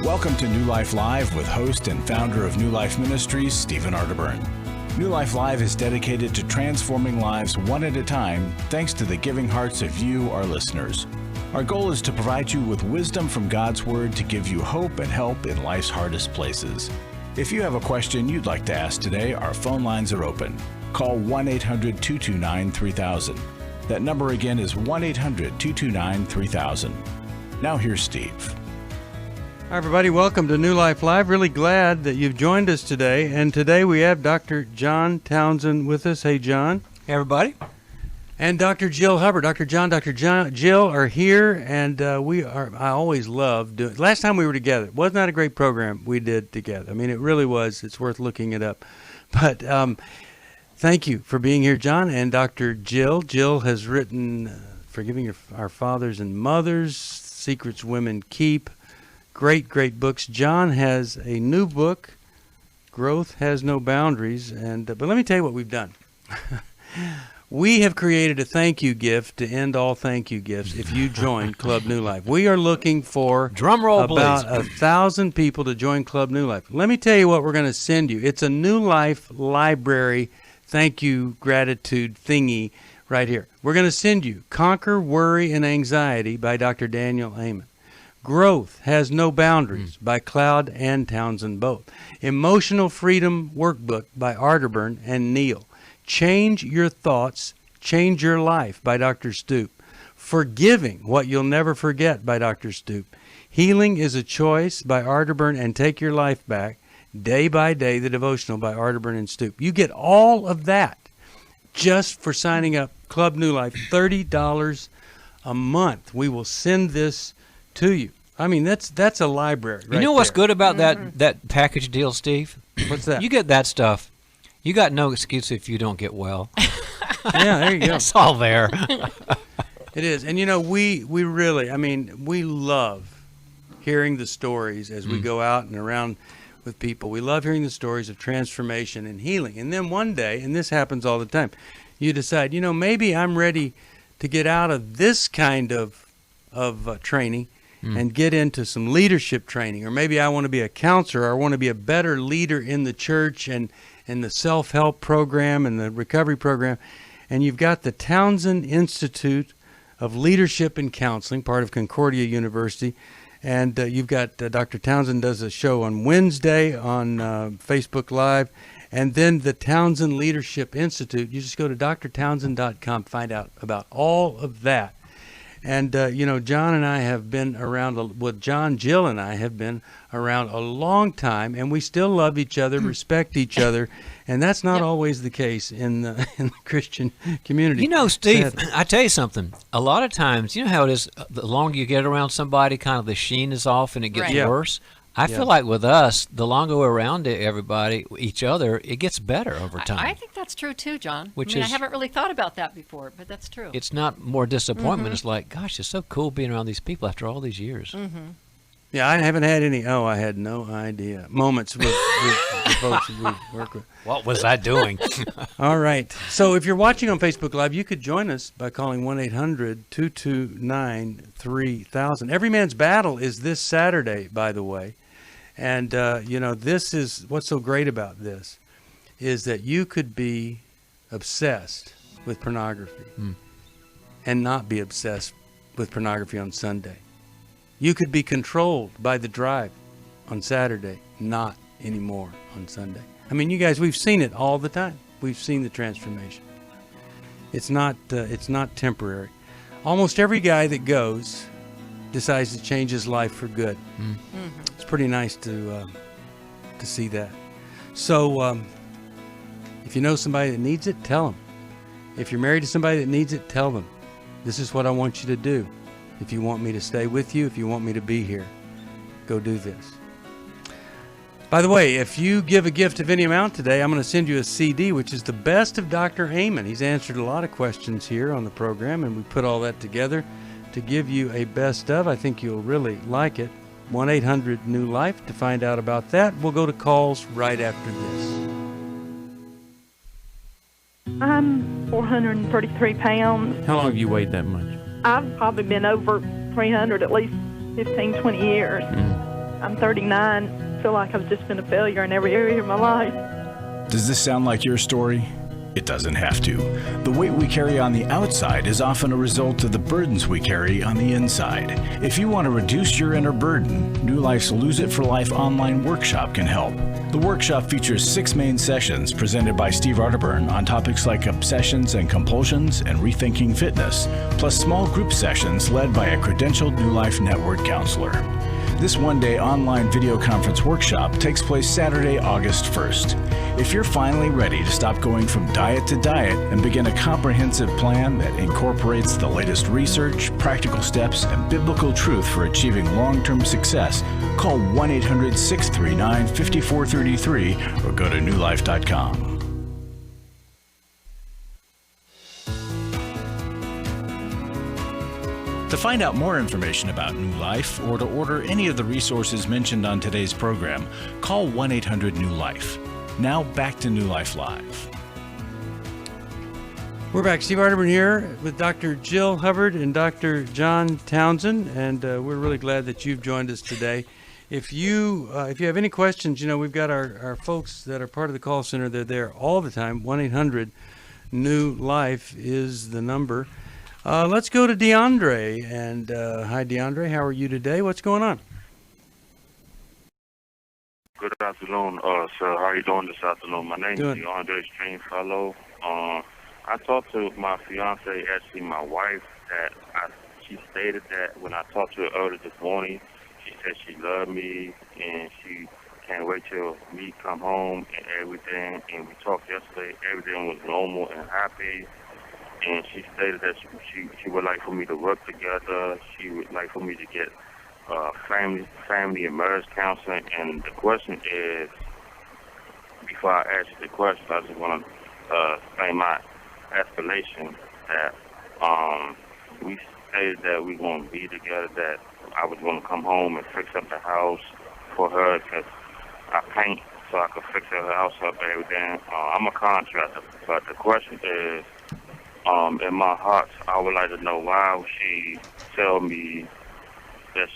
Welcome to New Life Live with host and founder of New Life Ministries, Stephen Arterburn. New Life Live is dedicated to transforming lives one at a time, thanks to the giving hearts of you, our listeners. Our goal is to provide you with wisdom from God's Word to give you hope and help in life's hardest places. If you have a question you'd like to ask today, our phone lines are open. Call 1-800-229-3000. That number again is 1-800-229-3000. Now here's Steve. Hi, everybody. Welcome to New Life Live. Really glad that you've joined us today. And today we have Dr. John Townsend with us. Hey, John. Hey, everybody. And Dr. Jill Hubbard. Dr. Jill are here, and I always love doing. Last time we were together, it was not a great program we did together. I mean, it really was. It's worth looking it up. But thank you for being here, John, and Dr. Jill. Jill has written Forgiving Our Fathers and Mothers, Secrets Women Keep. Great books. John has a new book, Growth Has No Boundaries. But let me tell you what we've done. We have created a thank you gift to end all thank you gifts if you join Club New Life. We are looking for drum roll, about please. 1,000 people to join Club New Life. Let me tell you what we're going to send you. It's a New Life library thank you gratitude thingy right here. We're going to send you Conquer Worry and Anxiety by Dr. Daniel Amen. Growth Has No Boundaries by Cloud and Townsend both. Emotional Freedom Workbook by Arterburn and Neil. Change Your Thoughts, Change Your Life by Dr. Stoop. Forgiving What You'll Never Forget by Dr. Stoop. Healing is a Choice by Arterburn and Take Your Life Back. Day by Day, the devotional by Arterburn and Stoop. You get all of that just for signing up Club New Life, $30 a month. We will send this to you. I mean, that's a library right. You know what's there. good about that package deal, Steve? What's that? You get that stuff. You got no excuse if you don't get well. Yeah, there you go. It's all there. It is. And, you know, we really, I mean, we love hearing the stories as we go out and around with people. We love hearing the stories of transformation and healing. And then one day, and this happens all the time, you decide, you know, maybe I'm ready to get out of this kind of training and get into some leadership training. Or maybe I want to be a counselor, or I want to be a better leader in the church and in the self-help program and the recovery program. And you've got the Townsend Institute of Leadership and Counseling, part of Concordia University. And you've got Dr. Townsend does a show on Wednesday on Facebook Live. And then the Townsend Leadership Institute. You just go to drtownsend.com, find out about all of that. And, you know, John and I have been around, Jill and I have been around a long time, and we still love each other, respect each other, and that's not always the case in the Christian community. You know, Steve, I tell you something. A lot of times, you know how it is, the longer you get around somebody, kind of the sheen is off and it gets worse. I feel like with us, the longer we're around everybody, each other, it gets better over time. I think that's true too, John. I haven't really thought about that before, but that's true. It's not more disappointment. It's like, gosh, it's so cool being around these people after all these years. Yeah, I haven't had any, I had no idea, moments with the folks that we work with. What was I doing? All right. So if you're watching on Facebook Live, you could join us by calling 1-800-229-3000. Every Man's Battle is this Saturday, by the way. And, you know, this is what's so great about this is that you could be obsessed with pornography and not be obsessed with pornography on Sunday. You could be controlled by the drive on Saturday, not anymore on Sunday. I mean, you guys, we've seen it all the time. We've seen the transformation. It's not temporary. Almost every guy that goes decides to change his life for good. It's pretty nice to see that. So if you know somebody that needs it, tell them. If you're married to somebody that needs it, tell them. This is what I want you to do. If you want me to stay with you, if you want me to be here, go do this. By the way, if you give a gift of any amount today, I'm going to send you a CD, which is the best of Dr. Amen. He's answered a lot of questions here on the program, and we put all that together to give you a best of. I think you'll really like it. 1-800-NEW-LIFE to find out about that. We'll go to calls right after this. I'm 433 pounds. How long have you weighed that much? I've probably been over 300 at least 15, 20 years. I'm 39. Feel like I've just been a failure in every area of my life. Does this sound like your story? It doesn't have to. The weight we carry on the outside is often a result of the burdens we carry on the inside. If you want to reduce your inner burden, New Life's Lose It for Life online workshop can help. The workshop features 6 main sessions presented by Steve Arterburn on topics like obsessions and compulsions and rethinking fitness, plus small group sessions led by a credentialed New Life Network counselor. This one-day online video conference workshop takes place Saturday, August 1st. If you're finally ready to stop going from diet to diet and begin a comprehensive plan that incorporates the latest research, practical steps, and biblical truth for achieving long-term success, call 1-800-639-5433 or go to newlife.com. To find out more information about New Life or to order any of the resources mentioned on today's program, call 1-800-NEW-LIFE. Now back to New Life Live. We're back. Steve Arterburn here with Dr. Jill Hubbard and Dr. John Townsend, and we're really glad that you've joined us today. If you have any questions, we've got our folks that are part of the call center. They're there all the time. 1-800-NEW-LIFE is the number. Let's go to DeAndre. And hi, DeAndre. How are you today? What's going on? Good afternoon, sir. How are you doing this afternoon? My name is DeAndre Stringfellow. I talked to my fiance, actually my wife, that she stated that when I talked to her earlier this morning, she said she loved me and she can't wait till me come home and everything. And we talked yesterday. Everything was normal and happy. And she stated that she would like for me to work together. She would like for me to get family and marriage counseling. And the question is, before I ask you the question, I just want to explain my explanation that we stated that we going to be together, that I was going to come home and fix up the house for her because I paint so I could fix her house up and everything. I'm a contractor, but the question is, in my heart, I would like to know why she tell me that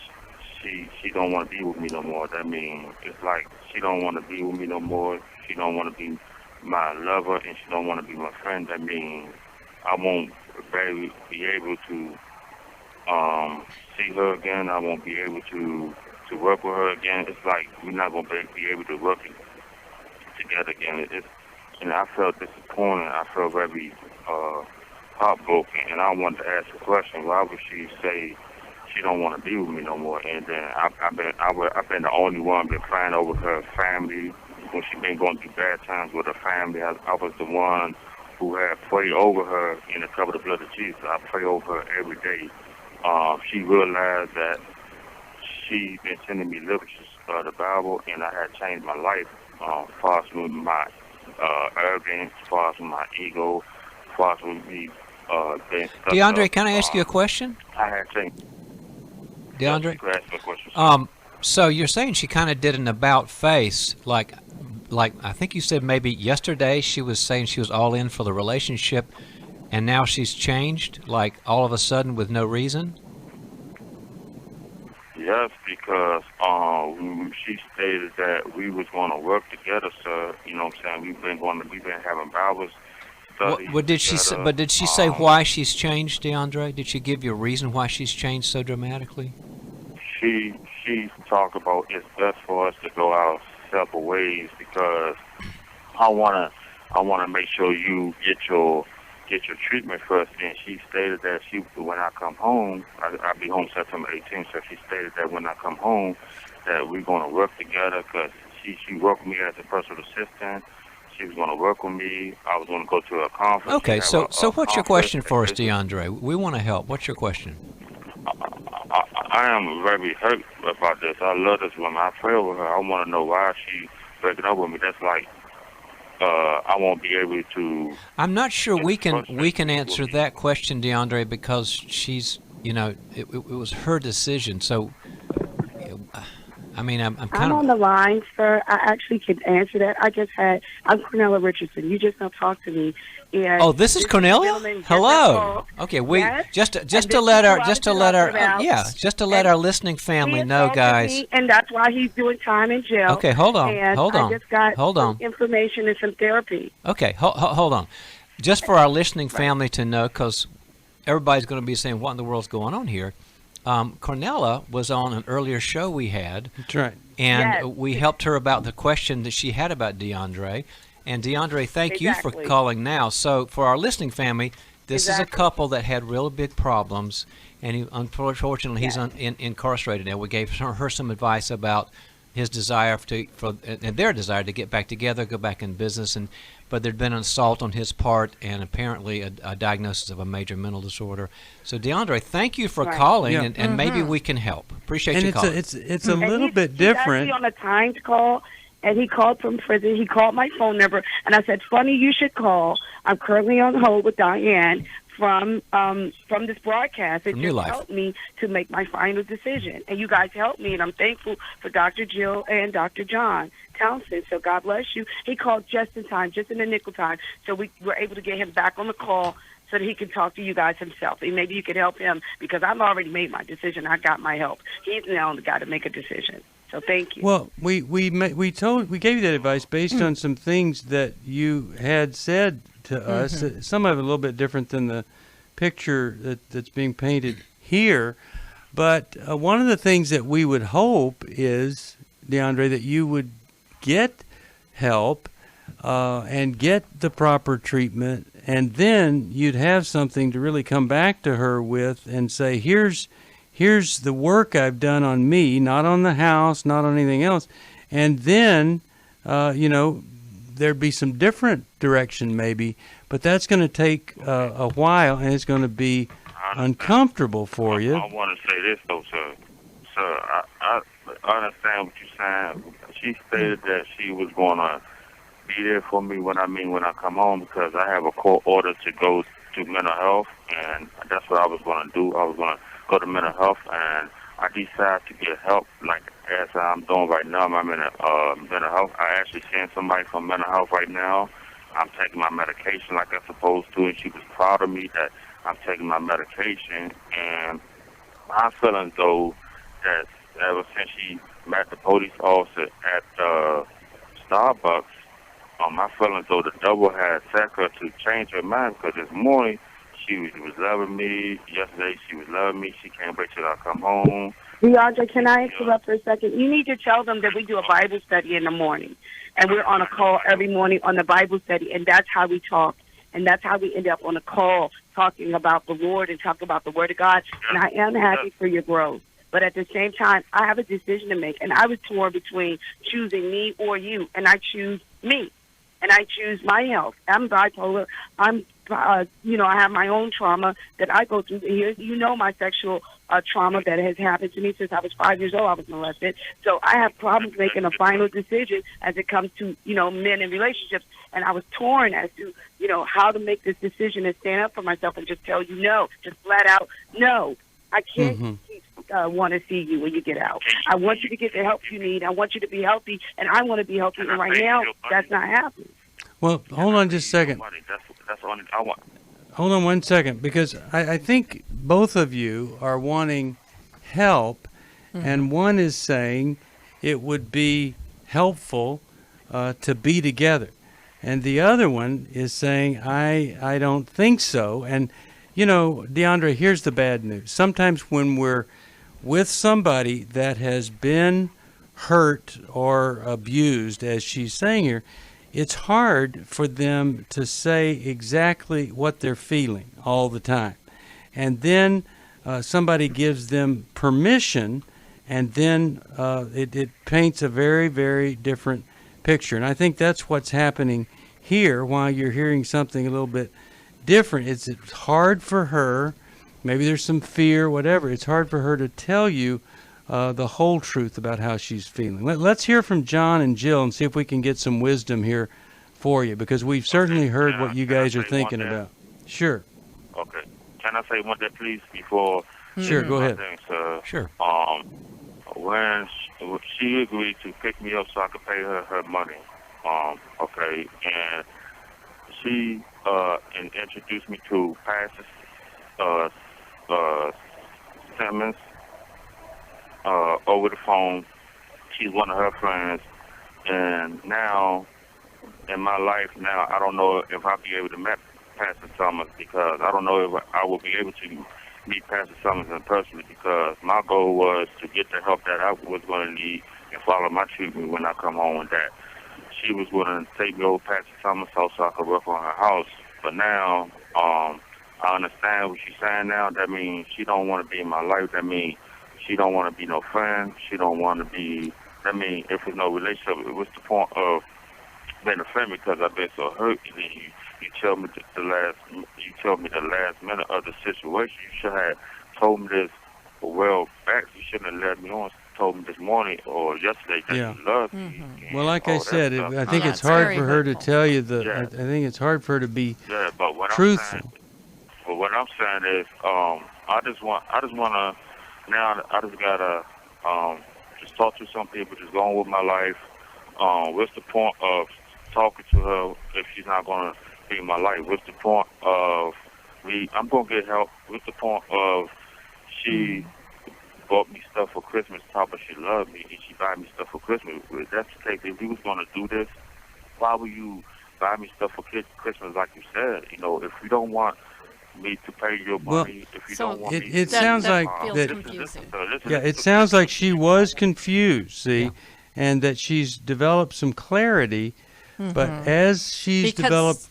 she don't want to be with me no more. That means it's like she don't want to be with me no more. She don't want to be my lover, and she don't want to be my friend. That means I won't be able to see her again. I won't be able to work with her again. It's like we're not going to be able to work together again. And I felt disappointed. I felt very heartbroken, and I wanted to ask a question. Why would she say she don't want to be with me no more? And then I've been the only one been crying over her family when she been going through bad times with her family. I was the one who had prayed over her in the cover of the blood of Jesus. I pray over her every day. She realized that she been sending me literature, the Bible, and I had changed my life as far as with my arrogance, as far as with my ego, as far as with me being stuck DeAndre, up. can I ask you a question? I had changed. DeAndre? You could ask me a question. So you're saying she kind of did an about face, like I think you said maybe yesterday she was saying she was all in for the relationship, and now she's changed, like all of a sudden with no reason? Yes, because she stated that we was going to work together, sir. You know what I'm saying? We've been having Bible studies. What did she say? But did she say why she's changed, DeAndre? Did she give you a reason why she's changed so dramatically? She talked about it's best for us to go our separate ways because I wanna make sure you get your treatment first. And she stated that when I come home, I'll be home September 18th. So she stated that when I come home, that we're gonna work together because she worked with me as a personal assistant. She was gonna work with me. I was gonna go to a conference. Okay, so what's your question for us, DeAndre? We want to help. What's your question? I am very hurt about this. I love this woman. I pray over her. I want to know why she breaking up with me. That's like I won't be able to. I'm not sure we can answer that question, DeAndre, because she's it was her decision. So I mean, I'm I'm kind on of. the line, sir. I actually can answer that. I'm Cornelia Richardson. You just now talked to me. And Oh, this is Cornelia. Hello. Okay, we Yes. just And to this let is our who I just was to let our talking about. just to let And our listening family he know, assaulted guys. me, and that's why he's doing time in jail. Okay, hold on, And hold on, I just got hold on. some information and some therapy. Okay, hold on. Just for our listening family to know, because everybody's going to be saying, what in the world's going on here? Cornella was on an earlier show we had. That's right. And Yes. we helped her about the question that she had about DeAndre. And DeAndre, thank you for Exactly. calling now. So for our listening family, this is a Exactly. couple that had real big problems. And unfortunately, he's incarcerated now. We gave her some advice about his desire and their desire to get back together, go back in business, but there'd been an assault on his part and apparently a diagnosis of a major mental disorder. So DeAndre, thank you for Right. calling, Yeah. and maybe we can help. Appreciate And you it's calling. it's a And little he's bit different. He's actually on a timed call, and he called from prison. He called my phone number, and I said, "Funny, you should call. I'm currently on hold with Diane from this broadcast. It From New just Life. helped me to make my final decision, and you guys helped me, and I'm thankful for Dr. Jill and Dr. John Townsend. So God bless you. He called just in time, just in the nickel time, so we were able to get him back on the call." So that he can talk to you guys himself. And maybe you could help him because I've already made my decision. I got my help. He's now the guy to make a decision. So thank you. Well, we gave you that advice based on some things that you had said to us. Some of it a little bit different than the picture that's being painted here. But one of the things that we would hope is, DeAndre, that you would get help and get the proper treatment, and then you'd have something to really come back to her with and say, here's the work I've done on me, not on the house, not on anything else. And then, there'd be some different direction maybe, but that's going to take a while, and it's going to be uncomfortable for you. I want to say this, though, sir. Sir, I understand what you're saying. She stated that she was going to be there for me when I come home, because I have a court order to go to mental health, and that's what I was going to do. I was going to go to mental health, and I decided to get help, like as I'm doing right now. I'm in a mental health. I actually seen somebody from mental health right now. I'm taking my medication like I'm supposed to, and she was proud of me that I'm taking my medication. And I'm feeling, though, that ever since she met the police officer at Starbucks, I feel as though the devil had attacked her to change her mind, because this morning she was loving me. Yesterday she was loving me. She can't wait till I come home. DeAndre, can I interrupt for a second? You need to tell them that we do a Bible study in the morning, and we're on a call every morning on the Bible study, and that's how we talk, and that's how we end up on a call talking about the Lord and talking about the Word of God. And I am happy for your growth. But at the same time, I have a decision to make, and I was torn between choosing me or you, and I choose me. And I choose my health. I'm bipolar. I have my own trauma that I go through. You know my sexual trauma that has happened to me since I was 5 years old. I was molested. So I have problems making a final decision as it comes to, men and relationships. And I was torn as to, how to make this decision and stand up for myself and just tell you no, just flat out no. I can't want to see you when you get out. I want you to get the help you need. I want you to be healthy, and I want to be healthy. And right now, that's not happening. Well, hold on just a second. That's the only I want. Hold on 1 second, because I think both of you are wanting help, and one is saying it would be helpful to be together, and the other one is saying I don't think so. And DeAndre, here's the bad news. Sometimes when we're with somebody that has been hurt or abused, as she's saying here, it's hard for them to say exactly what they're feeling all the time. And then somebody gives them permission, and then it paints a very, very different picture. And I think that's what's happening here while you're hearing something a little bit different. It's hard for her, maybe there's some fear, whatever, it's hard for her to tell you the whole truth about how she's feeling. Let's hear from John and Jill and see if we can get some wisdom here for you, because we've certainly heard what you guys are thinking about. Sure. Okay. Can I say one thing, please, before? Sure, go ahead. Things, Sure. when she agreed to pick me up so I could pay her money. Okay, and she introduced me to Pastor Simmons over the phone. She's one of her friends, and now in my life now, I don't know if I'll be able to meet Pastor Summers, because I don't know if I will be able to meet Pastor Summers in person, because my goal was to get the help that I was going to need and follow my treatment when I come home with that. She was willing to take me over Pastor Summers' house so I could work on her house. But now, I understand what she's saying now. That means she don't want to be in my life. That means she don't want to be no friend. She don't want to be, that means if there's no relationship, what's the point of being a friend, because I've been so hurt? And then you tell me the last minute of the situation. You should have told me this a while back. You shouldn't have led me on. Told me this morning or yesterday that you love me. Well, like I said, I think it's hard for her to tell you I think it's hard for her to be truthful. But what I'm saying is, I just gotta just talk to some people, just go on with my life. What's the point of talking to her if she's not gonna be in my life? What's the point of I'm gonna get help. What's the point of she bought me stuff for Christmas, talking she loved me, and she buy me stuff for Christmas? If that's the case, if we was going to do this, why would you buy me stuff for Christmas like you said? You know, if you don't want me to pay your money, if you don't want it sounds like that. It sounds like she was confused, see, and that she's developed some clarity, but as she's developed,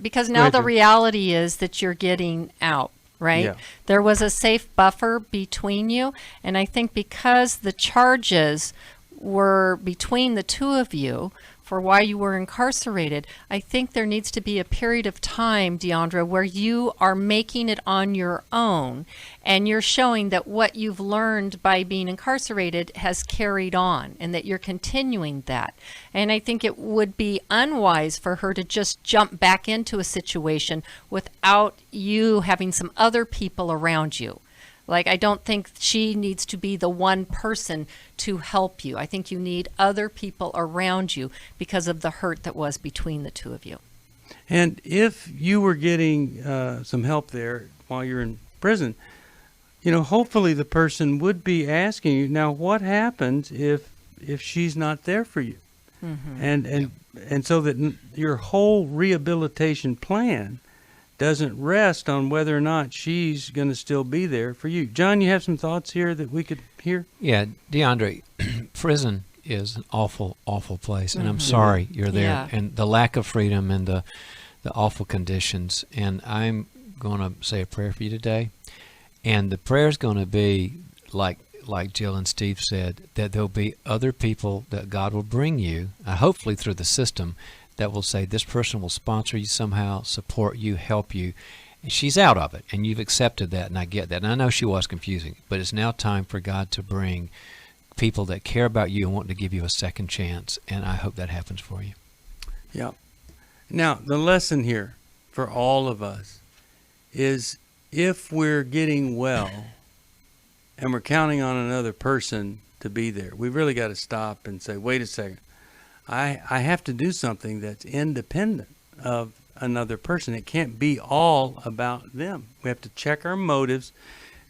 because now the reality is that you're getting out. Right? Yeah. There was a safe buffer between you, and I think because the charges were between the two of you for why you were incarcerated, I think there needs to be a period of time, Deandra, where you are making it on your own, and you're showing that what you've learned by being incarcerated has carried on, and that you're continuing that. And I think it would be unwise for her to just jump back into a situation without you having some other people around you. Like, I don't think she needs to be the one person to help you. I think you need other people around you because of the hurt that was between the two of you. And if you were getting some help there while you're in prison, you know, hopefully the person would be asking you, now what happens if she's not there for you? And so that your whole rehabilitation plan doesn't rest on whether or not she's going to still be there for you. John, you have some thoughts here that we could hear? Yeah, DeAndre, prison is an awful, awful place, and I'm sorry you're there. And the lack of freedom and the awful conditions. And I'm going to say a prayer for you today. And the prayer is going to be, like Jill and Steve said, that there'll be other people that God will bring you, hopefully through the system, that will say this person will sponsor you somehow, support you, help you. And she's out of it, and you've accepted that, and I get that. And I know she was confusing, but it's now time for God to bring people that care about you and want to give you a second chance, and I hope that happens for you. Yeah. Now, the lesson here for all of us is if we're getting well and we're counting on another person to be there, we've really got to stop and say, wait a second. I have to do something that's independent of another person. It can't be all about them. We have to check our motives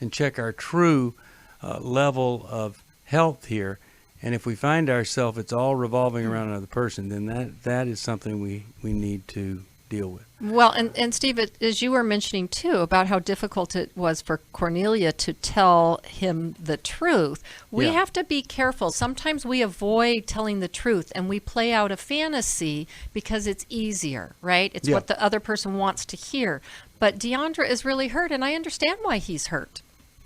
and check our true level of health here. And if we find ourselves it's all revolving around another person, then that is something we need to deal with. Well, and Steve, as you were mentioning too about how difficult it was for Cornelia to tell him the truth, we have to be careful. Sometimes we avoid telling the truth and we play out a fantasy because it's easier, right? It's what the other person wants to hear. But Deandra is really hurt, and I understand why he's hurt,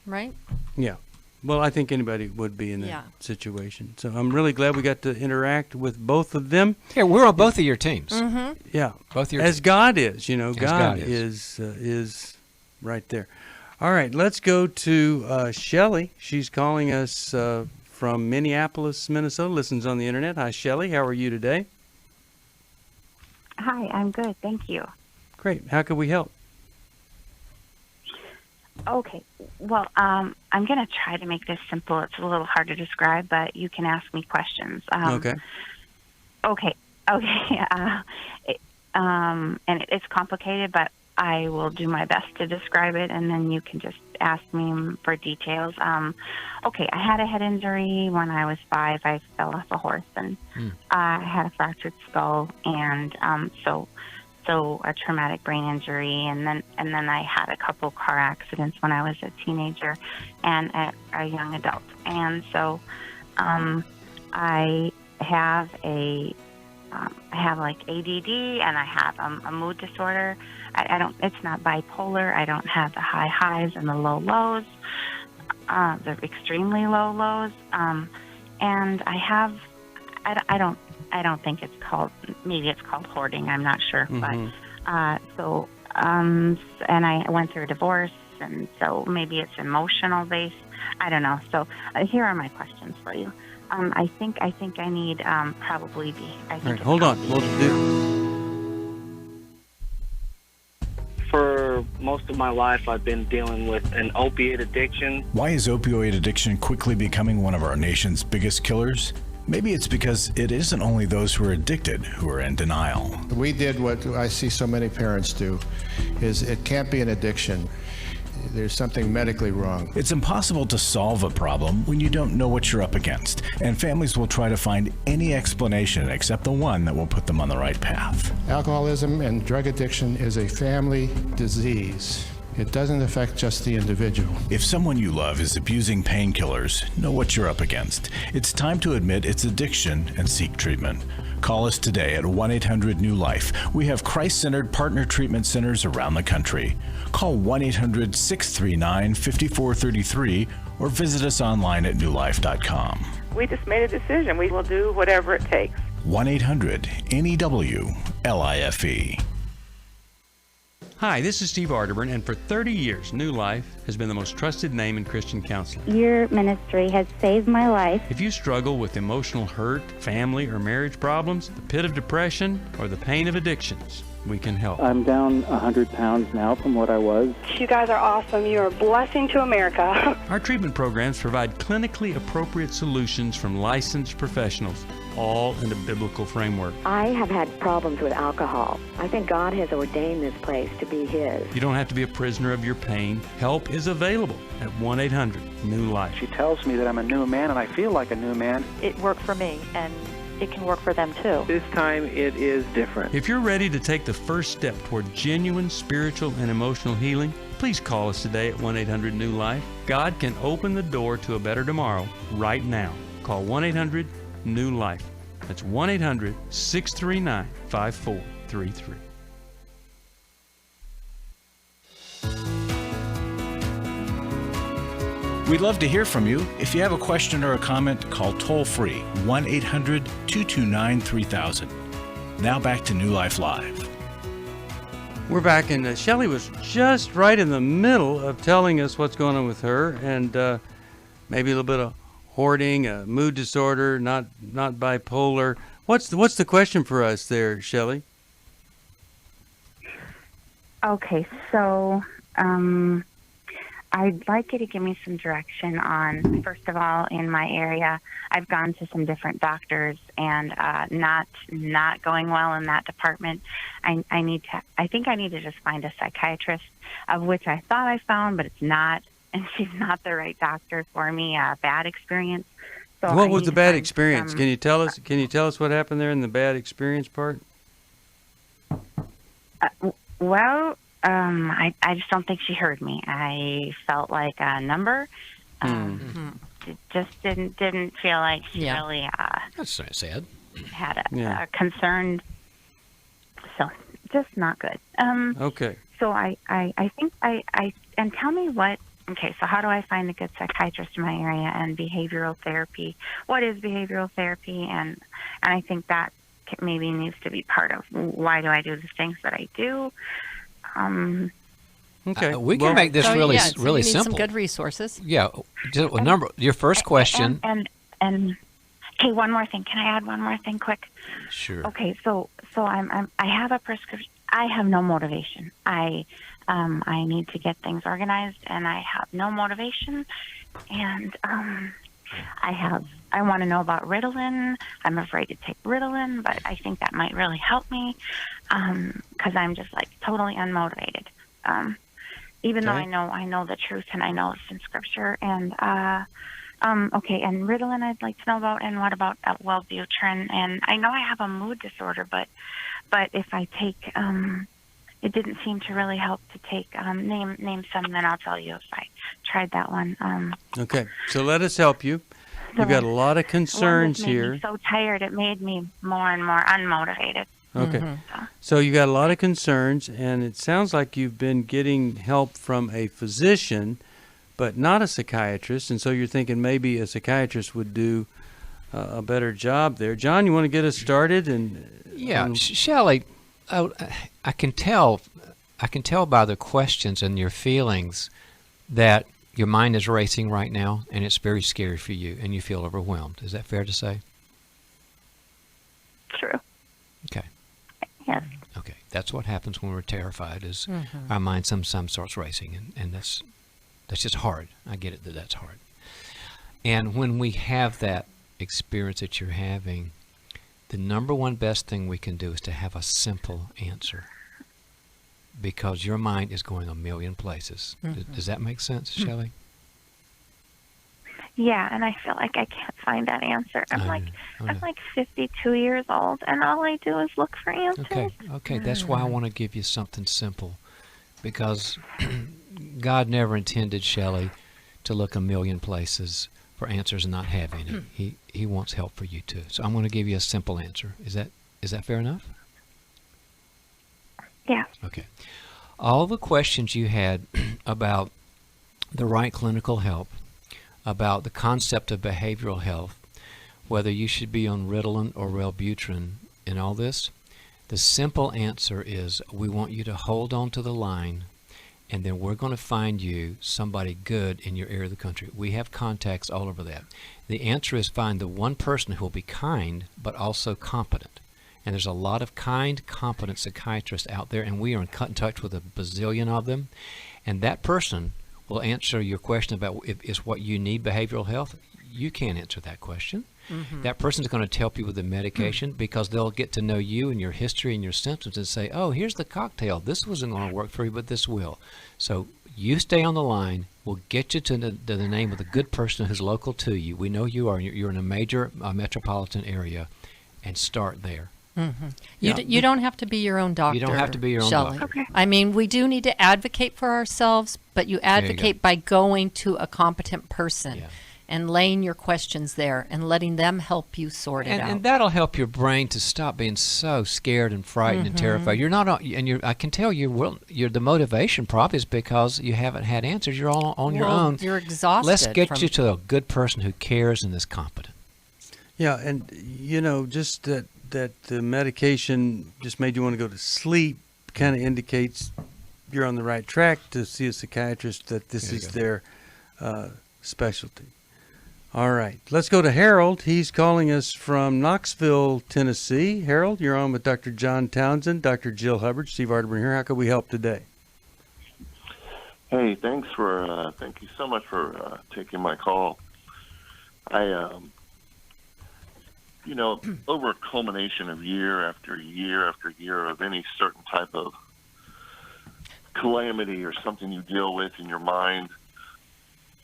right? Yeah. Well, I think anybody would be in that situation. So I'm really glad we got to interact with both of them. Yeah, we're on both of your teams. Yeah. Both your As teams. God is, you know, As God God is right there. All right, let's go to Shelley. She's calling us from Minneapolis, Minnesota, listens on the internet. Hi, Shelley. How are you today? Hi, I'm good. Thank you. Great. How can we help? Okay. Well, I'm going to try to make this simple. It's a little hard to describe, but you can ask me questions. Okay. Okay. And it's complicated, but I will do my best to describe it, and then you can just ask me for details. Okay, I had a head injury when I was 5. I fell off a horse, and I had a fractured skull, and so a traumatic brain injury, and then I had a couple car accidents when I was a teenager and a young adult, and so I have like ADD, and I have a mood disorder. I don't. It's not bipolar. I don't have the high highs and the low lows, the extremely low lows, and I have. I don't think it's called. Maybe it's called hoarding. I'm not sure, but and I went through a divorce, and so maybe it's emotional based. I don't know. So here are my questions for you. I think I need probably the. I think All right, hold on. We'll do. For most of my life, I've been dealing with an opiate addiction. Why is opioid addiction quickly becoming one of our nation's biggest killers? Maybe it's because it isn't only those who are addicted who are in denial. We did what I see so many parents do, is it can't be an addiction. There's something medically wrong. It's impossible to solve a problem when you don't know what you're up against, and families will try to find any explanation except the one that will put them on the right path. Alcoholism and drug addiction is a family disease. It doesn't affect just the individual. If someone you love is abusing painkillers, know what you're up against. It's time to admit it's addiction and seek treatment. Call us today at 1-800-NEW-LIFE. We have Christ-centered partner treatment centers around the country. Call 1-800-639-5433 or visit us online at newlife.com. We just made a decision. We will do whatever it takes. 1-800-NEW-LIFE. Hi, this is Steve Arterburn, and for 30 years, New Life has been the most trusted name in Christian counseling. Your ministry has saved my life. If you struggle with emotional hurt, family or marriage problems, the pit of depression, or the pain of addictions, we can help. I'm down 100 pounds now from what I was. You guys are awesome. You're a blessing to America. Our treatment programs provide clinically appropriate solutions from licensed professionals, all in a biblical framework. I have had problems with alcohol. I think God has ordained this place to be His. You don't have to be a prisoner of your pain. Help is available at 1-800-NEW-LIFE. She tells me that I'm a new man, and I feel like a new man. It worked for me, and it can work for them too. This time it is different. If you're ready to take the first step toward genuine spiritual and emotional healing, please call us today at 1-800-NEW-LIFE. God can open the door to a better tomorrow right now. Call 1-800-NEW-LIFE. That's 1-800-639-5433. We'd love to hear from you. If you have a question or a comment, call toll-free 1-800-229-3000. Now back to New Life Live. We're back, and Shelley was just right in the middle of telling us what's going on with her, and maybe a little bit of hoarding, a mood disorder, not bipolar. What's the question for us there, Shelley? Okay, so I'd like you to give me some direction on, first of all, in my area, I've gone to some different doctors and not going well in that department. I think I need to just find a psychiatrist, of which I thought I found, but it's not, and she's not the right doctor for me. Bad experience. So what was the bad experience? Can you tell us? Can you tell us what happened there in the bad experience part? I just don't think she heard me. I felt like a number. It just didn't feel like she really That's sad. had a concern. So just not good. Okay. So I think and tell me what. Okay, so how do I find a good psychiatrist in my area, and behavioral therapy? What is behavioral therapy? And I think that maybe needs to be part of why do I do the things that I do. Okay, we can make this really so really you need simple. Some good resources. Yeah, your first question. And okay, one more thing. Can I add one more thing quick? Sure. Okay, so I have a I have no motivation. I need to get things organized, and I have no motivation. And I want to know about Ritalin. I'm afraid to take Ritalin, but I think that might really help me because I'm just like totally unmotivated. Even though I know the truth and I know it's in Scripture. And okay, and Ritalin I'd like to know about. And what about Wellbutrin? And I know I have a mood disorder, but if I take it didn't seem to really help to take name some, then I'll tell you if I tried that one. Okay, so let us help you. You've got a lot of concerns here. Me so tired, it made me more and more unmotivated. Okay, so you got a lot of concerns, and it sounds like you've been getting help from a physician, but not a psychiatrist, and so you're thinking maybe a psychiatrist would do a better job there. John, you want to get us started? Shelley, I can tell by the questions and your feelings that your mind is racing right now, and it's very scary for you, and you feel overwhelmed. Is that fair to say? True. Okay. Yes. Okay. That's what happens when we're terrified, is our mind sometimes starts racing, and that's just hard. I get it that that's hard. And when we have that experience that you're having, the number one best thing we can do is to have a simple answer, because your mind is going a million places. Does that make sense, Shelley? Yeah, and I feel like I can't find that answer. I'm like 52 years old, and all I do is look for answers. Okay. That's why I want to give you something simple, because God never intended Shelley to look a million places for answers and not have any. He wants help for you too. So I'm going to give you a simple answer. Is that fair enough? Yeah. Okay. All the questions you had about the right clinical help, about the concept of behavioral health, whether you should be on Ritalin or Wellbutrin and all this, the simple answer is we want you to hold on to the line, and then we're going to find you somebody good in your area of the country. We have contacts all over that. The answer is find the one person who will be kind but also competent. And there's a lot of kind, competent psychiatrists out there, and we are in touch with a bazillion of them. And that person will answer your question about is what you need behavioral health. You can't answer that question. That person is going to help you with the medication because they'll get to know you and your history and your symptoms and say, oh, here's the cocktail. This wasn't going to work for you, but this will. So you stay on the line. We'll get you to the name of the good person who's local to you. We know you are. You're in a major metropolitan area, and start there. You don't have to be your own doctor. You don't have to be your own doctor. Okay. I mean, we do need to advocate for ourselves, but you advocate by going to a competent person and laying your questions there and letting them help you sort it out. And that'll help your brain to stop being so scared and frightened and terrified. You're not, I can tell you, the motivation probably is because you haven't had answers. You're all on your own. You're exhausted. Let's get you to a good person who cares and is competent. Yeah, and just that the medication just made you want to go to sleep kind of indicates you're on the right track to see a psychiatrist, that this is their specialty. All right, let's go to Harold. He's calling us from Knoxville, Tennessee. Harold, you're on with Dr. John Townsend, Dr. Jill Hubbard, Steve Arterburn here. How can we help today? Hey, thank you so much for taking my call. Over a culmination of year after year after year of any certain type of calamity or something you deal with in your mind,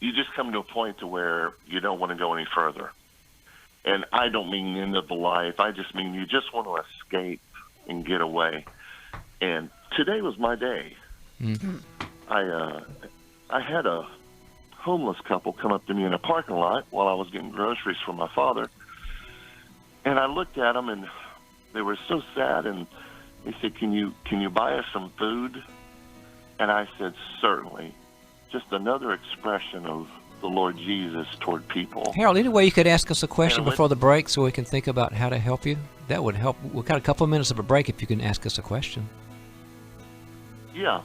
you just come to a point to where you don't want to go any further. And I don't mean end of the life. I just mean you just want to escape and get away. And today was my day. I had a homeless couple come up to me in a parking lot while I was getting groceries for my father. And I looked at them, and they were so sad. And they said, "Can you buy us some food?" And I said, "Certainly." Just another expression of the Lord Jesus toward people. Harold, any way you could ask us a question before the break so we can think about how to help you? That would help. We've got a couple of minutes of a break if you can ask us a question. Yeah.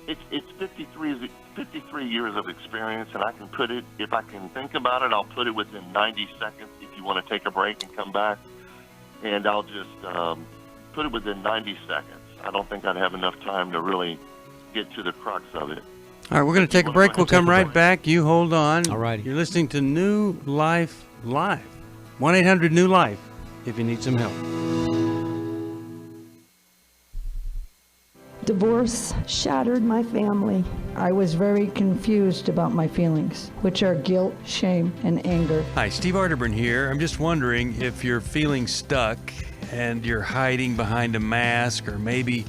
It's 53 years of experience, and I can put it, if I can think about it, I'll put it within 90 seconds if you want to take a break and come back. And I'll just put it within 90 seconds. I don't think I'd have enough time to really get to the crux of it. All right, we're going to take a break. We'll come right back. You hold on. All righty. You're listening to New Life Live. 1-800-NEW-LIFE if you need some help. Divorce shattered my family. I was very confused about my feelings, which are guilt, shame, and anger. Hi, Steve Arterburn here. I'm just wondering if you're feeling stuck and you're hiding behind a mask, or maybe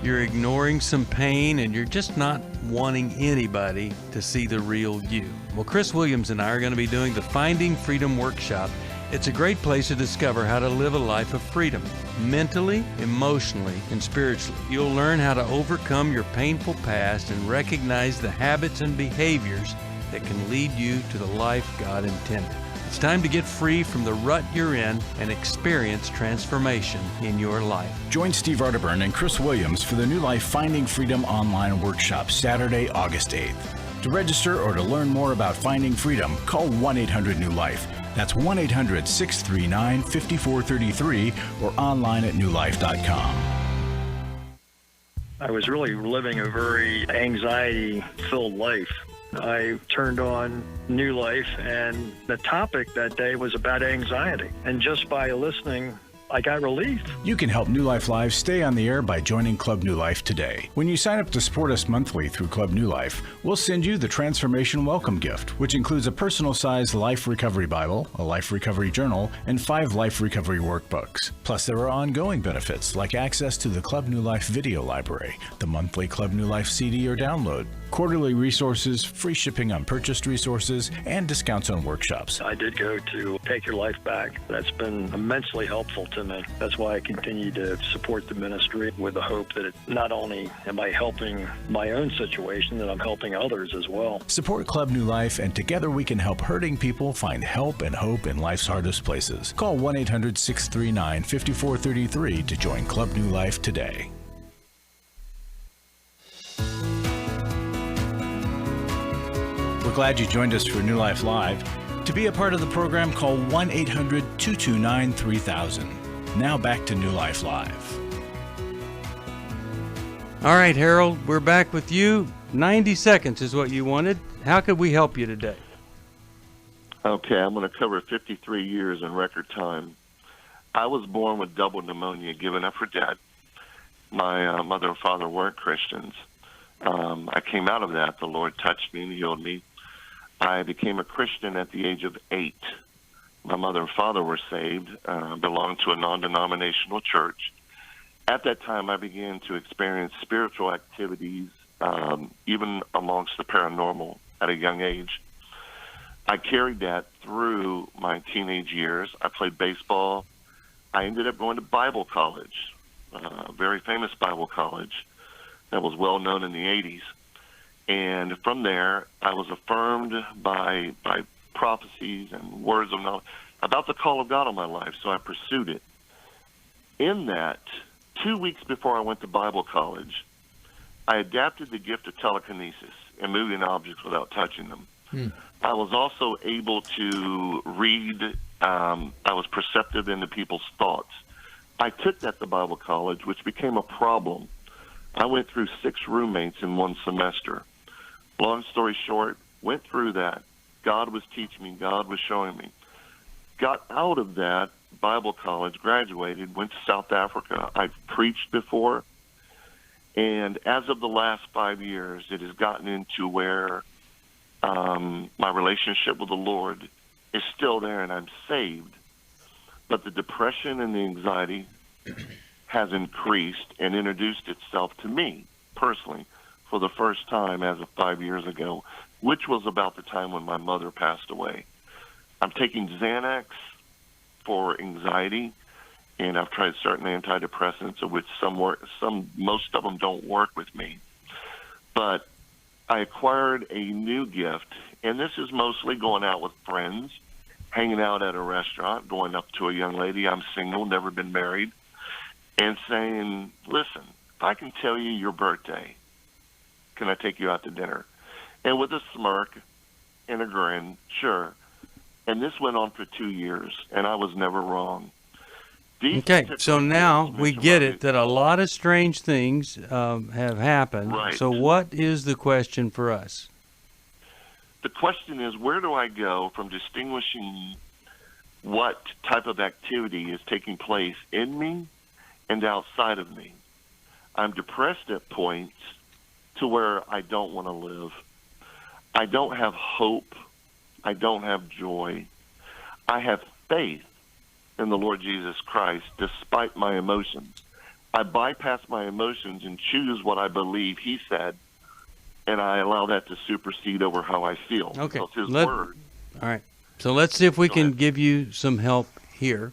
you're ignoring some pain and you're just not wanting anybody to see the real you. Well, Chris Williams and I are going to be doing the Finding Freedom Workshop. It's a great place to discover how to live a life of freedom, mentally, emotionally, and spiritually. You'll learn how to overcome your painful past and recognize the habits and behaviors that can lead you to the life God intended. It's time to get free from the rut you're in and experience transformation in your life. Join Steve Arterburn and Chris Williams for the New Life Finding Freedom online workshop Saturday, August 8th. To register or to learn more about finding freedom, call 1-800-NEW-LIFE. That's 1-800-639-5433 or online at newlife.com. I was really living a very anxiety-filled life. I turned on New Life, and the topic that day was about anxiety. And just by listening, I got relief. You can help New Life Live stay on the air by joining Club New Life today. When you sign up to support us monthly through Club New Life, we'll send you the Transformation Welcome Gift, which includes a personal-sized Life Recovery Bible, a Life Recovery Journal, and 5 Life Recovery Workbooks. Plus, there are ongoing benefits like access to the Club New Life video library, the monthly Club New Life CD or download, quarterly resources, free shipping on purchased resources, and discounts on workshops. I did go to Take Your Life Back. That's been immensely helpful to me. That's why I continue to support the ministry with the hope that not only am I helping my own situation, that I'm helping others as well. Support Club New Life, and together we can help hurting people find help and hope in life's hardest places. Call 1-800-639-5433 to join Club New Life today. We're glad you joined us for New Life Live. To be a part of the program, call 1-800-229-3000. Now back to New Life Live. All right, Harold, we're back with you. 90 seconds is what you wanted. How could we help you today? Okay, I'm going to cover 53 years in record time. I was born with double pneumonia, given up for dead. My mother and father weren't Christians. I came out of that. The Lord touched me and healed me. I became a Christian at the age of 8. My mother and father were saved, belonged to a non-denominational church. At that time, I began to experience spiritual activities, even amongst the paranormal at a young age. I carried that through my teenage years. I played baseball. I ended up going to Bible college, a very famous Bible college that was well known in the 80s. And from there, I was affirmed by prophecies and words of knowledge about the call of God on my life, so I pursued it. In that, 2 weeks before I went to Bible college, I adapted the gift of telekinesis and moving objects without touching them. I was also able to read. I was perceptive into people's thoughts. I took that to Bible college, which became a problem. I went through 6 roommates in one semester. Long story short, went through that. God was teaching me. God was showing me. Got out of that Bible college, graduated, went to South Africa. I've preached before. And as of the last 5 years, it has gotten into where my relationship with the Lord is still there and I'm saved. But the depression and the anxiety has increased and introduced itself to me personally for the first time as of 5 years ago, which was about the time when my mother passed away. I'm taking Xanax for anxiety, and I've tried certain antidepressants, of which most of them don't work with me. But I acquired a new gift, and this is mostly going out with friends, hanging out at a restaurant, going up to a young lady, I'm single, never been married, and saying, listen, if I can tell you your birthday, can I take you out to dinner? And with a smirk and a grin, sure. And this went on for 2 years, and I was never wrong. Okay, so now we get it that a lot of strange things have happened. Right. So what is the question for us? The question is, where do I go from distinguishing what type of activity is taking place in me and outside of me? I'm depressed at points to where I don't want to live. I don't have hope. I don't have joy. I have faith in the Lord Jesus Christ despite my emotions. I bypass my emotions and choose what I believe he said, and I allow that to supersede over how I feel. Okay. It's his word. All right. So let's see if we can give you some help here.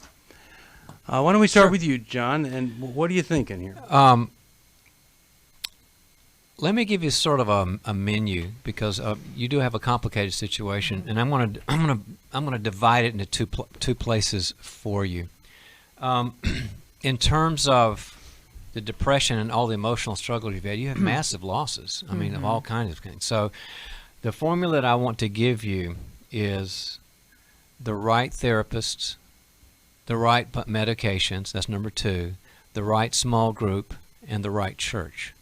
Why don't we start with you, John, and what are you thinking here? Let me give you sort of a menu, because you do have a complicated situation, and I'm gonna divide it into two places for you. In terms of the depression and all the emotional struggles you've had, you have massive losses. I mean, of all kinds of things. So, the formula that I want to give you is the right therapists, the right medications. That's number 2. The right small group, and the right church.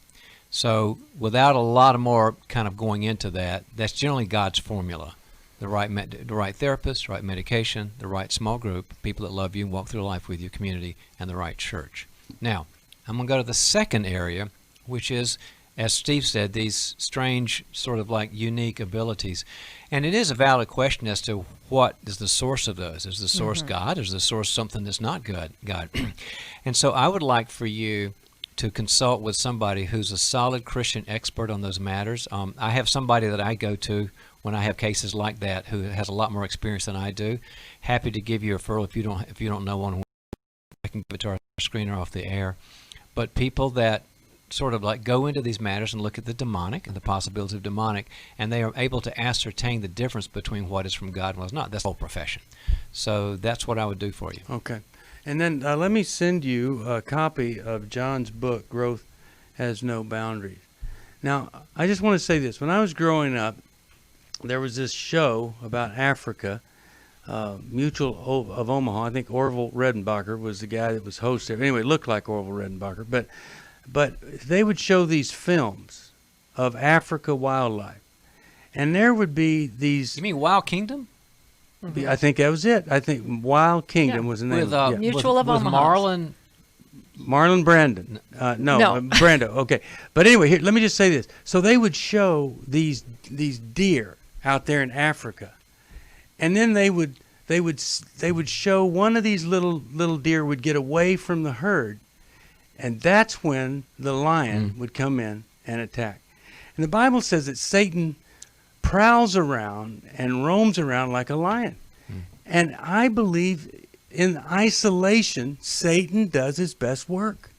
So without a lot of more kind of going into that, that's generally God's formula. The right therapist, the right medication, the right small group, people that love you and walk through life with you, community, and the right church. Now, I'm going to go to the second area, which is, as Steve said, these strange sort of like unique abilities. And it is a valid question as to what is the source of those. Is the source God? Is the source something that's not God? And so I would like for you to consult with somebody who's a solid Christian expert on those matters. I have somebody that I go to when I have cases like that who has a lot more experience than I do. Happy to give you a referral if you don't know one. I can give it to our screener off the air. But people that sort of like go into these matters and look at the demonic and the possibilities of demonic, and they are able to ascertain the difference between what is from God and what's not. That's the whole profession. So that's what I would do for you. Okay. And then let me send you a copy of John's book, Growth Has No Boundaries. Now, I just want to say this. When I was growing up, there was this show about Africa, Mutual of Omaha. I think Orville Redenbacher was the guy that was host there. Anyway, it looked like Orville Redenbacher. But they would show these films of Africa wildlife. And there would be these... You mean Wild Kingdom? I think that was it. I think Wild Kingdom was the name. With, Mutual of Omaha. Marlon Brandon. No. Brando. Okay. But anyway, here, let me just say this. So they would show these deer out there in Africa, and then they would show one of these little deer would get away from the herd, and that's when the lion would come in and attack. And the Bible says that Satan prowls around and roams around like a lion. And I believe in isolation, Satan does his best work.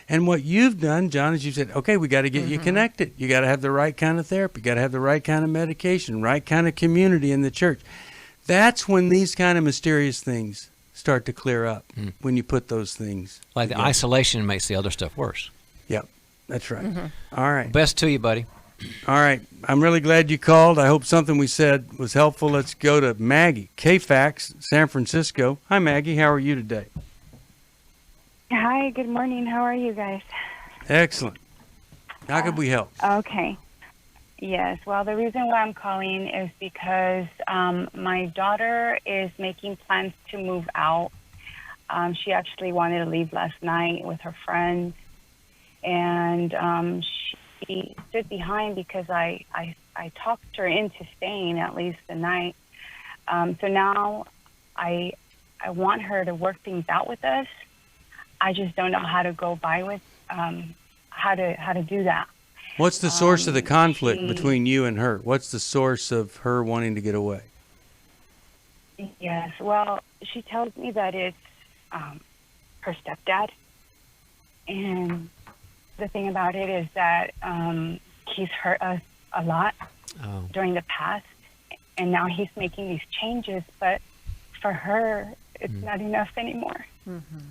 And what you've done, John, is you said, okay, we got to get you connected. You got to have the right kind of therapy. You got to have the right kind of medication, right kind of community in the church. That's when these kind of mysterious things start to clear up, when you put those things like together. The isolation makes the other stuff worse. Yep, that's right. All right. Best to you, buddy. All right. I'm really glad you called. I hope something we said was helpful. Let's go to Maggie, KFAX, San Francisco. Hi, Maggie. How are you today? Hi. Good morning. How are you guys? Excellent. How could we help? Okay. Yes. Well, the reason why I'm calling is because my daughter is making plans to move out. She actually wanted to leave last night with her friends, and she stood behind because I talked her into staying at least the night. So now I want her to work things out with us. I just don't know how to go by with how to do that. What's the source of the conflict between you and her? What's the source of her wanting to get away? Yes. Well, she tells me that it's her stepdad, and the thing about it is that he's hurt us a lot during the past, and now he's making these changes, but for her, it's not enough anymore.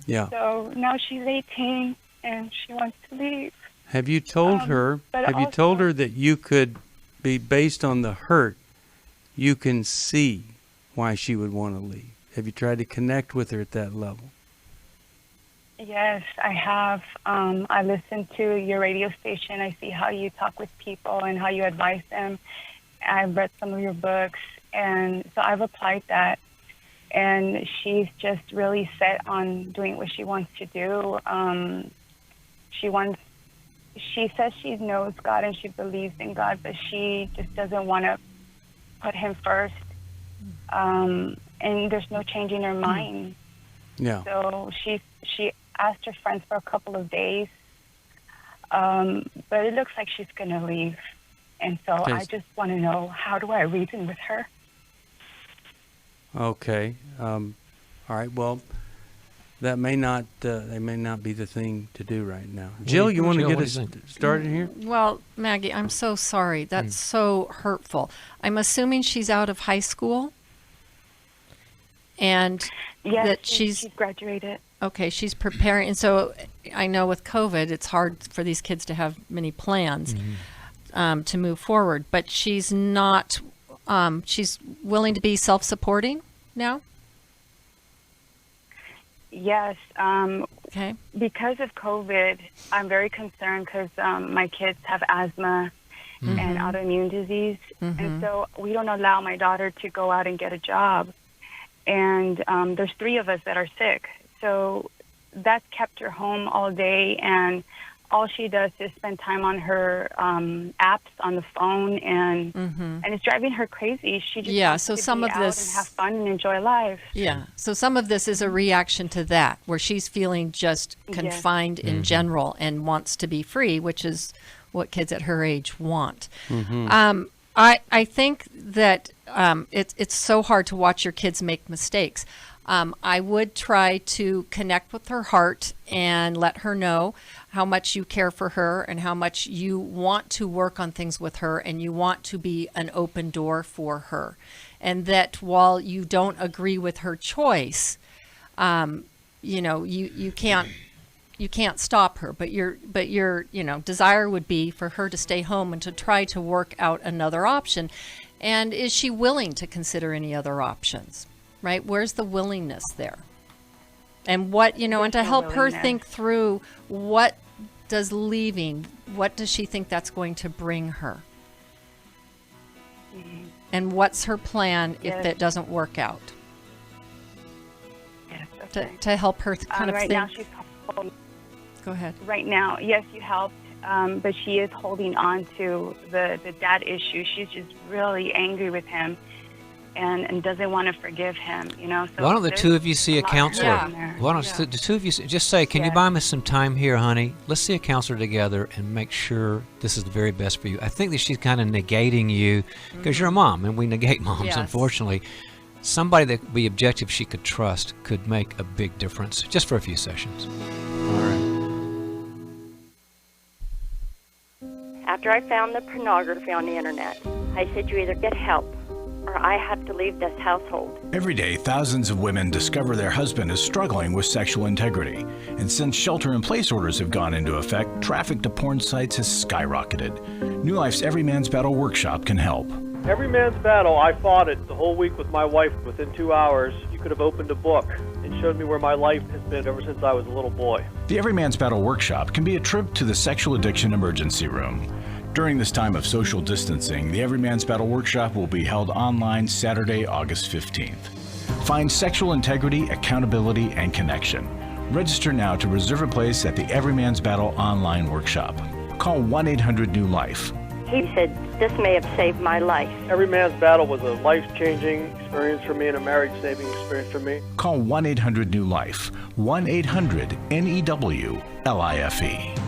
Yeah. So now she's 18, and she wants to leave. Have you told her? Have you told her that you could be based on the hurt? You can see why she would want to leave. Have you tried to connect with her at that level? Yes, I have. I listen to your radio station. I see how you talk with people and how you advise them. I've read some of your books, and so I've applied that. And she's just really set on doing what she wants to do. She says she knows God and she believes in God, but she just doesn't want to put Him first. And there's no changing her mind. Yeah. So she asked her friends for a couple of days, but it looks like she's going to leave. And so I just want to know, how do I reason with her? Okay. All right. Well, that may not be the thing to do right now. Jill, you want to get us started here? Well, Maggie, I'm so sorry. That's so hurtful. I'm assuming she's out of high school, and yes, that she's graduated. Okay, she's preparing. And so I know with COVID, it's hard for these kids to have many plans to move forward. But she's not. She's willing to be self-supporting now? Yes. Okay. Because of COVID, I'm very concerned because my kids have asthma and autoimmune disease. And so we don't allow my daughter to go out and get a job. And there's 3 of us that are sick. So that's kept her home all day. And all she does is spend time on her apps on the phone, and it's driving her crazy. She just wants so to some be of out this and have fun and enjoy life. Yeah. So some of this is a reaction to that, where she's feeling just confined in general and wants to be free, which is what kids at her age want. I think that it's so hard to watch your kids make mistakes. I would try to connect with her heart and let her know how much you care for her and how much you want to work on things with her, and you want to be an open door for her. And that while you don't agree with her choice, you can't stop her, but your desire would be for her to stay home and to try to work out another option. And is she willing to consider any other options? Right? Where's the willingness there? And what, and to help her think through what does she think that's going to bring her? And what's her plan if that doesn't work out? Yes, okay. To help her kind of right think. Now she's holding, Go ahead. Right now, yes, you helped, but she is holding on to the dad issue. She's just really angry with him. And doesn't want to forgive him, So why don't the 2 of you see a counselor? Why don't the 2 of you just say, can you buy me some time here, honey? Let's see a counselor together and make sure this is the very best for you. I think that she's kind of negating you because you're a mom, and we negate moms, unfortunately. Somebody that would be objective she could trust could make a big difference just for a few sessions. All right. After I found the pornography on the internet, I said you either get help or I have to leave this household. Every day, thousands of women discover their husband is struggling with sexual integrity. And since shelter-in-place orders have gone into effect, traffic to porn sites has skyrocketed. New Life's Every Man's Battle workshop can help. Every Man's Battle, I fought it the whole week with my wife. Within 2 hours, you could have opened a book and showed me where my life has been ever since I was a little boy. The Every Man's Battle workshop can be a trip to the sexual addiction emergency room. During this time of social distancing, the Every Man's Battle workshop will be held online Saturday, August 15th. Find sexual integrity, accountability, and connection. Register now to reserve a place at the Every Man's Battle online workshop. Call 1-800-NEW-LIFE. He said, this may have saved my life. Every Man's Battle was a life-changing experience for me and a marriage-saving experience for me. Call 1-800-NEW-LIFE. 1-800-NEWLIFE.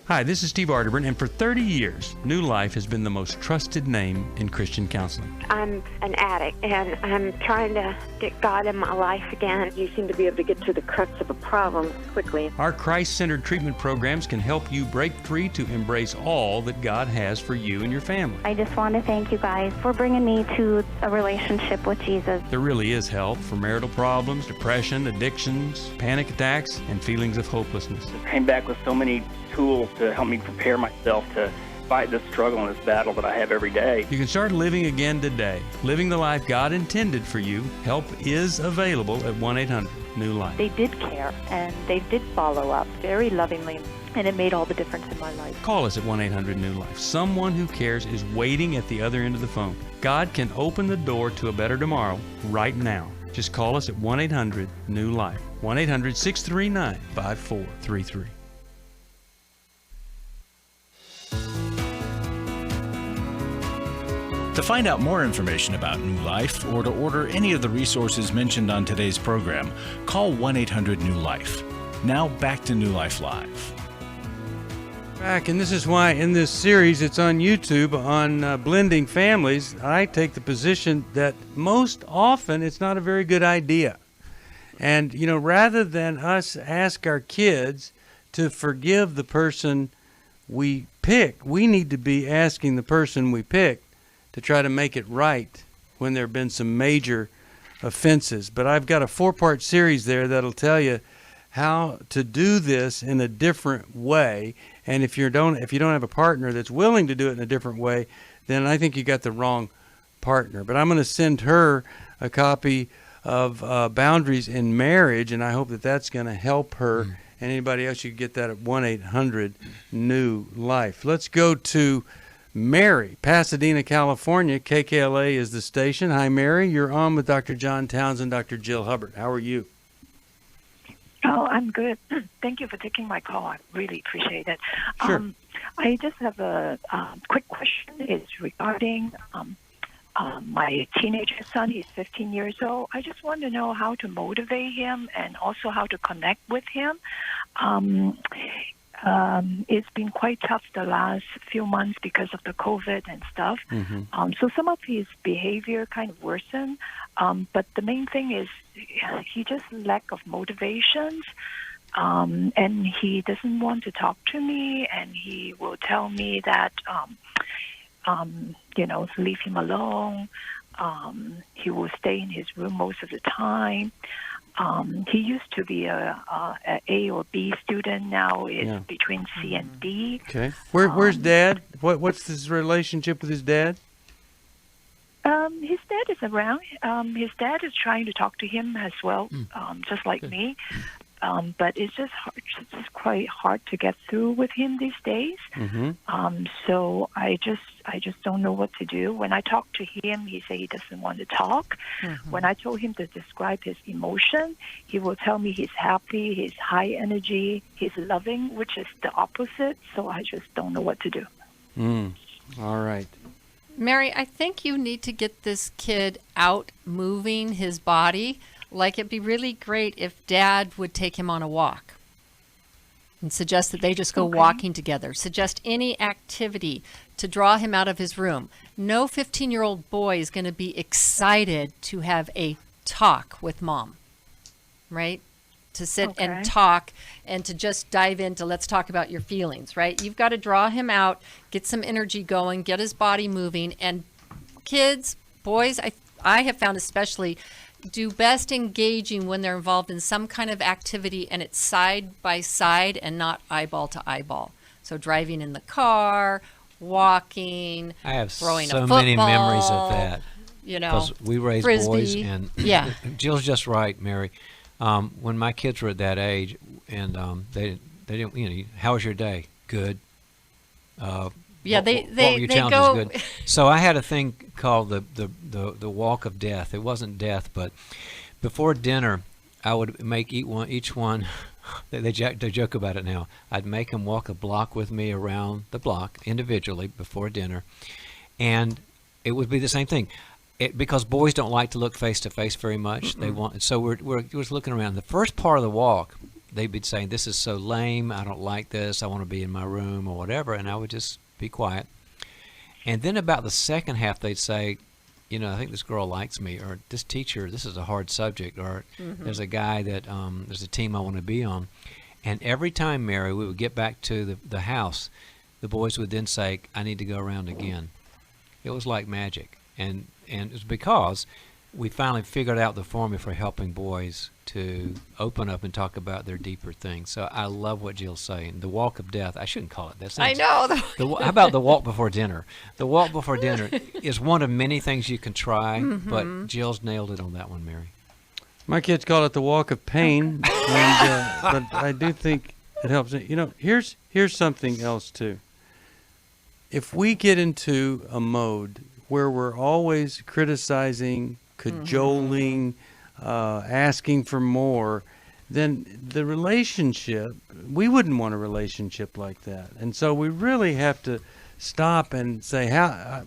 Hi, this is Steve Arterburn, and for 30 years, New Life has been the most trusted name in Christian counseling. I'm an addict, and I'm trying to get God in my life again. You seem to be able to get to the crux of a problem quickly. Our Christ-centered treatment programs can help you break free to embrace all that God has for you and your family. I just want to thank you guys for bringing me to a relationship with Jesus. There really is help for marital problems, depression, addictions, panic attacks, and feelings of hopelessness. I came back with so many tools to help me prepare myself to fight this struggle and this battle that I have every day. You can start living again today, living the life God intended for you. Help is available at 1-800-NEW-LIFE. They did care, and they did follow up very lovingly, and it made all the difference in my life. Call us at 1-800-NEW-LIFE. Someone who cares is waiting at the other end of the phone. God can open the door to a better tomorrow right now. Just call us at 1-800-NEW-LIFE. 1-800-639-5433. To find out more information about New Life or to order any of the resources mentioned on today's program, call 1-800-NEW-LIFE. Now back to New Life Live. Back, and this is why in this series, it's on YouTube on blending families. I take the position that most often it's not a very good idea. And, you know, rather than us ask our kids to forgive the person we pick, we need to be asking the person we pick to try to make it right when there have been some major offenses. But I've got a 4-part series there that'll tell you how to do this in a different way. And if you don't have a partner that's willing to do it in a different way, then I think you got the wrong partner. But I'm going to send her a copy of Boundaries in Marriage, and I hope that that's going to help her. And anybody else, you can get that at 1-800-NEW-LIFE. Let's go to Mary, Pasadena, California. KKLA is the station. Hi, Mary. You're on with Dr. John Townsend, Dr. Jill Hubbard. How are you? Oh, I'm good. Thank you for taking my call. I really appreciate it. Sure. I just have a quick question. It's regarding my teenager son. He's 15 years old. I just want to know how to motivate him and also how to connect with him. It's been quite tough the last few months because of the COVID and stuff. Mm-hmm. So some of his behavior kind of worsened. But the main thing is he just lack of motivations. And he doesn't want to talk to me, and he will tell me that, leave him alone. He will stay in his room most of the time. He used to be a A or B student. Now it's between C and D. Okay. Where's Dad? What's his relationship with his dad? His dad is around. His dad is trying to talk to him as well, just like me. But it's just quite hard to get through with him these days. Mm-hmm. So I just don't know what to do. When I talk to him, he say he doesn't want to talk. Mm-hmm. When I told him to describe his emotion, he will tell me he's happy, he's high energy, he's loving, which is the opposite. So I just don't know what to do. All right. Mary, I think you need to get this kid out moving his body. Like, it'd be really great if Dad would take him on a walk and suggest that they just go walking together. Suggest any activity to draw him out of his room. No 15-year-old boy is going to be excited to have a talk with Mom, right? To sit and talk and to just dive into, let's talk about your feelings, right? You've got to draw him out, get some energy going, get his body moving. And kids, boys, I have found especially, do best engaging when they're involved in some kind of activity and it's side by side and not eyeball to eyeball. So driving in the car, walking, I have throwing so a football, many memories of that. You know, because we raised frisbee. boys, and Jill's just right, Mary. When my kids were at that age, and they didn't, how was your day? Good. What were your challenges? Good. So I had a thing called the walk of death. It wasn't death, but before dinner, I would make each one. They joke about it now. I'd make them walk a block with me around the block individually before dinner, and it would be the same thing. Because boys don't like to look face to face very much. They want, so we're just looking around. The first part of the walk, they'd be saying, "This is so lame. I don't like this. I want to be in my room," or whatever, and I would just be quiet. And then about the second half, they'd say, "I think this girl likes me," or "This teacher, this is a hard subject," or "There's a guy that there's a team I want to be on." And every time, Mary, we would get back to the house, the boys would then say, "I need to go around again." It was like magic. And it was because we finally figured out the formula for helping boys to open up and talk about their deeper things. So I love what Jill's saying. The walk of death. I shouldn't call it that. I know. How about the walk before dinner? The walk before dinner is one of many things you can try, but Jill's nailed it on that one, Mary. My kids call it the walk of pain, but I do think it helps. You know, here's something else too. If we get into a mode where we're always criticizing, cajoling, asking for more, then the relationship, we wouldn't want a relationship like that. And so we really have to stop and say, how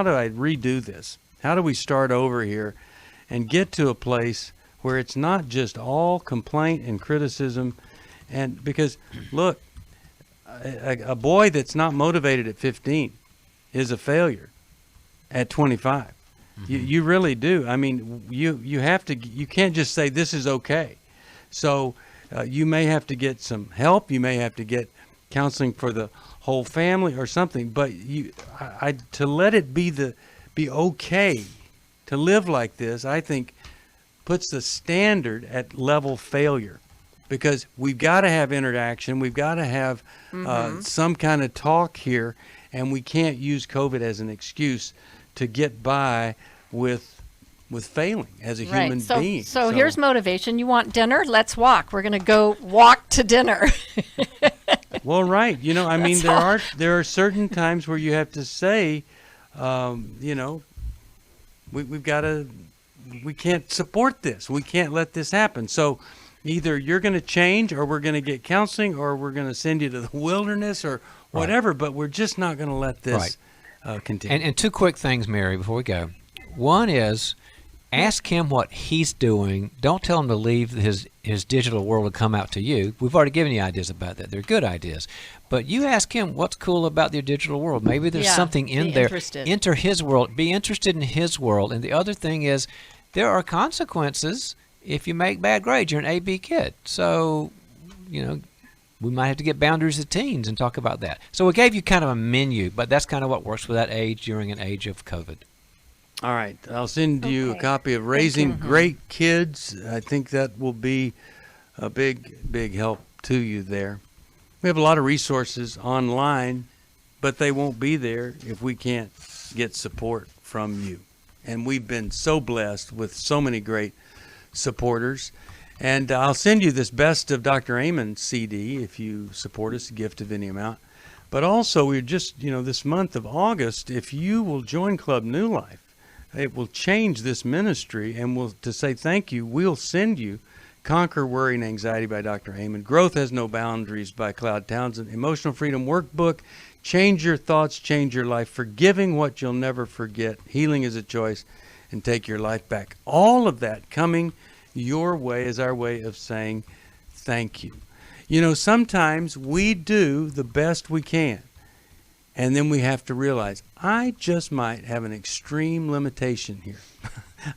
do I redo this? How do we start over here and get to a place where it's not just all complaint and criticism? And because, look, a boy that's not motivated at 15 is a failure at 25. You really do. I mean, you have to. You can't just say this is okay. So you may have to get some help. You may have to get counseling for the whole family or something. But to let it be okay to live like this, I think, puts the standard at level failure, because we've got to have interaction. We've got to have some kind of talk here, and we can't use COVID as an excuse to get by with failing as a human being. So here's motivation. You want dinner? Let's walk. We're going to go walk to dinner. Well, right. You know, I mean, there are certain times where you have to say, you know, we can't support this. We can't let this happen. So either you're going to change, or we're going to get counseling, or we're going to send you to the wilderness or whatever, but we're just not going to let this continue. And two quick things, Mary, before we go. One is, ask him what he's doing. Don't tell him to leave his digital world and come out to you. We've already given you ideas about that. They're good ideas. But you ask him what's cool about your digital world. Maybe there's something in there. Interested. Enter his world. Be interested in his world. And the other thing is, there are consequences if you make bad grades. You're an AB kid. So, you know, we might have to get boundaries as teens and talk about that. So we gave you kind of a menu, but that's kind of what works for that age during an age of COVID. All right. I'll send you a copy of Raising Great Kids. I think that will be a big help to you there. We have a lot of resources online, but they won't be there if we can't get support from you. And we've been so blessed with so many great supporters. And I'll send you this Best of Dr. Amen CD if you support us, a gift of any amount. But also, we're just, you know, this month of August, if you will join Club New Life, it will change this ministry, and to say thank you, we'll send you Conquer Worry and Anxiety by Dr. Amen, Growth Has No Boundaries by Cloud Townsend, Emotional Freedom Workbook, Change Your Thoughts, Change Your Life, Forgiving What You'll Never Forget, Healing is a Choice, and Take Your Life Back. All of that coming your way is our way of saying thank you. You know, sometimes we do the best we can, and then we have to realize, I just might have an extreme limitation here.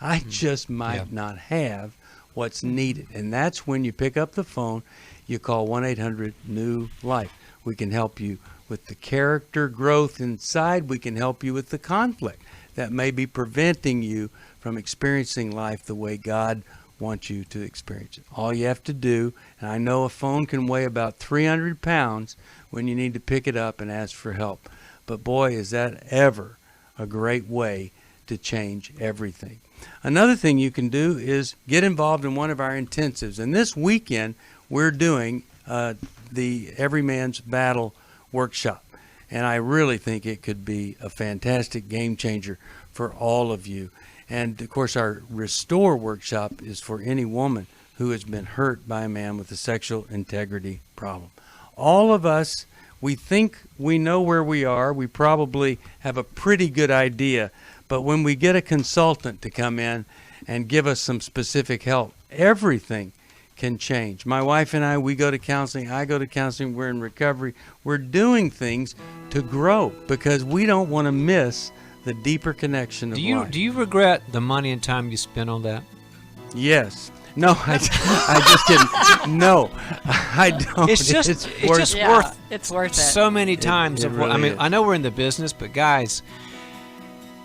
I just might not have what's needed. And that's when you pick up the phone, you call 1-800-NEW-LIFE. We can help you with the character growth inside. We can help you with the conflict that may be preventing you from experiencing life the way God wants you to experience it. All you have to do, and I know a phone can weigh about 300 pounds when you need to pick it up and ask for help. But boy, is that ever a great way to change everything. Another thing you can do is get involved in one of our intensives. And this weekend, we're doing the Every Man's Battle workshop. And I really think it could be a fantastic game changer for all of you. And, of course, our Restore workshop is for any woman who has been hurt by a man with a sexual integrity problem. All of us, we think we know where we are. We probably have a pretty good idea. But when we get a consultant to come in and give us some specific help, everything can change. My wife and I, we go to counseling. I go to counseling. We're in recovery. We're doing things to grow because we don't want to miss the deeper connection of life. Do you regret the money and time you spent on that? Yes. No, I just didn't. No, I don't. It's just worth it. So many times. Really I mean, is. I know we're in the business, but guys,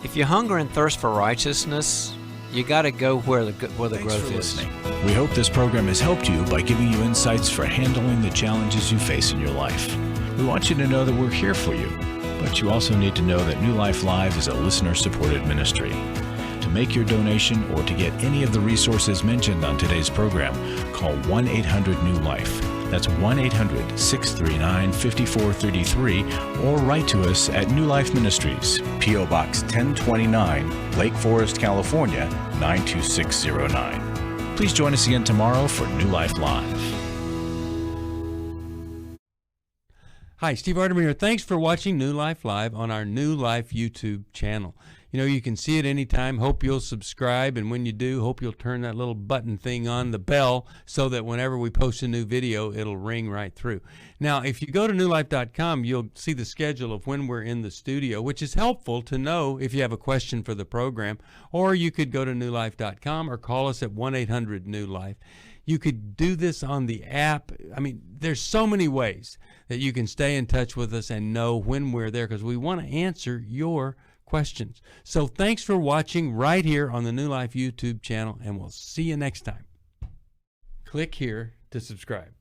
if you hunger and thirst for righteousness, You got to go where the Thanks growth for is. listening. We hope this program has helped you by giving you insights for handling the challenges you face in your life. We want you to know that we're here for you, but you also need to know that New Life Live is a listener-supported ministry. To make your donation or to get any of the resources mentioned on today's program, call 1-800-NEW-LIFE. That's 1-800-639-5433, or write to us at New Life Ministries, P.O. Box 1029, Lake Forest, California, 92609. Please join us again tomorrow for New Life Live. Hi, Steve Arterburn here. Thanks for watching New Life Live on our New Life YouTube channel. You know, you can see it anytime. Hope you'll subscribe, and when you do, hope you'll turn that little button thing on, the bell, so that whenever we post a new video, it'll ring right through. Now, if you go to newlife.com, you'll see the schedule of when we're in the studio, which is helpful to know if you have a question for the program, or you could go to newlife.com or call us at 1-800-NEW-LIFE. You could do this on the app. I mean, there's so many ways that you can stay in touch with us and know when we're there, because we want to answer your questions. So thanks for watching right here on the New Life YouTube channel, and we'll see you next time. Click here to subscribe.